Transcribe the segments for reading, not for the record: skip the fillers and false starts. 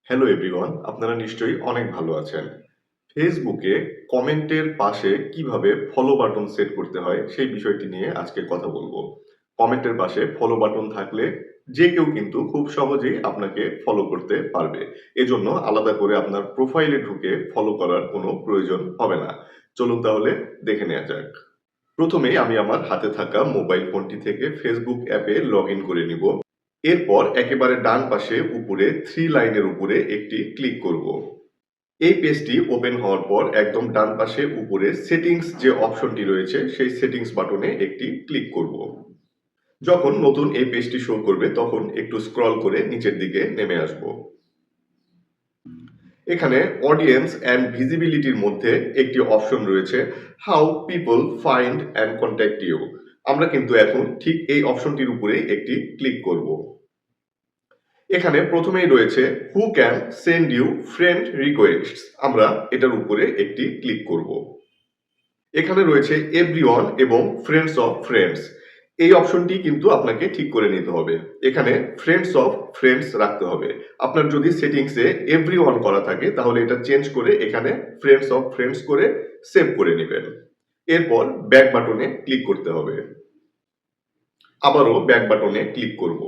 Hello everyone, আপনারা নিশ্চয়ই অনেক ভালো আছেন। ফেসবুকে কমেন্টের পাশে কিভাবে ফলো বাটন সেট করতে হয় সেই বিষয়টি নিয়ে আজকে কথা বলবো। কমেন্টের পাশে ফলো বাটন থাকলে যে কেউ কিন্তু খুব সহজেই আপনাকে ফলো করতে পারবে। এজন্য আলাদা করে আপনার প্রোফাইলে ঢুকে ফলো করার কোনো প্রয়োজন হবে না। চলুন তাহলে দেখে নেওয়া যাক। প্রথমেই আমি আমার হাতে থাকা মোবাইল ফোনটি থেকে ফেসবুক অ্যাপে লগ ইন করে নিব। এরপর একেবারে ডান পাশে উপরে 3 লাইনের উপরে একটি ক্লিক করব। এই পেজটি ওপেন হওয়ার পর একদম ডান পাশে উপরে সেটিংস যে অপশনটি রয়েছে সেই সেটিংস বাটনে একটি ক্লিক করব। যখন নতুন এই পেজটি শো করবে তখন একটু স্ক্রল করে নিচের দিকে নেমে আসব। এখানে অডিয়েন্স অ্যান্ড ভিজিবিলিটির মধ্যে একটি অপশন রয়েছে how people find and contact you. আমরা কিন্তু এখন ঠিক এই অপশনটির উপরে একটি ক্লিক করব। এখানে প্রথমেই রয়েছে who can send you friend request. আমরা এটার উপরে একটি ক্লিক করব। এখানে রয়েছে এভরিওয়ান এবং ফ্রেন্ডস অফ ফ্রেন্ডস। এই অপশনটি কিন্তু আপনাকে ঠিক করে নিতে হবে। এখানে ফ্রেন্ডস অফ ফ্রেন্ডস রাখতে হবে। আপনার যদি সেটিংসে এভরিওয়ান করা থাকে তাহলে এটা চেঞ্জ করে এখানে ফ্রেন্ডস অফ ফ্রেন্ডস করে সেভ করে নেবেন। এরপর ব্যাক বাটনে ক্লিক করতে হবে। আবারও ব্যাক বাটনে ক্লিক করব।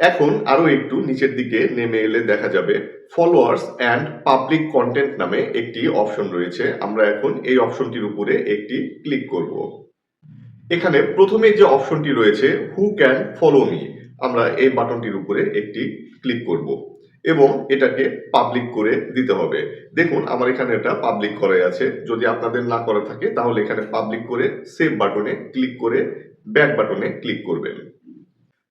এখন আরো একটু নিচের দিকে নেমে এলে দেখা যাবে ফলোয়ার্স অ্যান্ড পাবলিক কন্টেন্ট নামে একটি অপশন রয়েছে। আমরা এখন এই অপশনটির উপরে একটি ক্লিক করব। এখানে প্রথমে যে অপশনটি রয়েছে হু ক্যান ফলো মি, আমরা এই বাটনটির উপরে একটি ক্লিক করব এবং এটাকে পাবলিক করে দিতে হবে। দেখুন আমার এখানে এটা পাবলিক করাই আছে। যদি আপনাদের না করা থাকে তাহলে এখানে পাবলিক করে সেভ বাটনে ক্লিক করে ব্যাক বাটনে ক্লিক করবেন।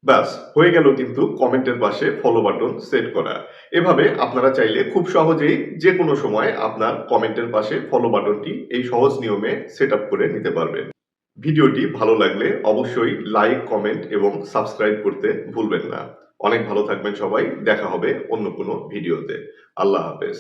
ব্যাস হয়ে গেল কিন্তু কমেন্টের পাশে ফলো বাটন সেট করা। এভাবে আপনারা চাইলে খুব সহজেই যে কোনো সময় আপনার কমেন্টের পাশে ফলো বাটনটি এই সহজ নিয়মে সেট আপ করে নিতে পারবেন। ভিডিওটি ভালো লাগলে অবশ্যই লাইক, কমেন্ট এবং সাবস্ক্রাইব করতে ভুলবেন না। অনেক ভালো থাকবেন সবাই। দেখা হবে অন্য কোনো ভিডিওতে। আল্লাহ হাফেজ।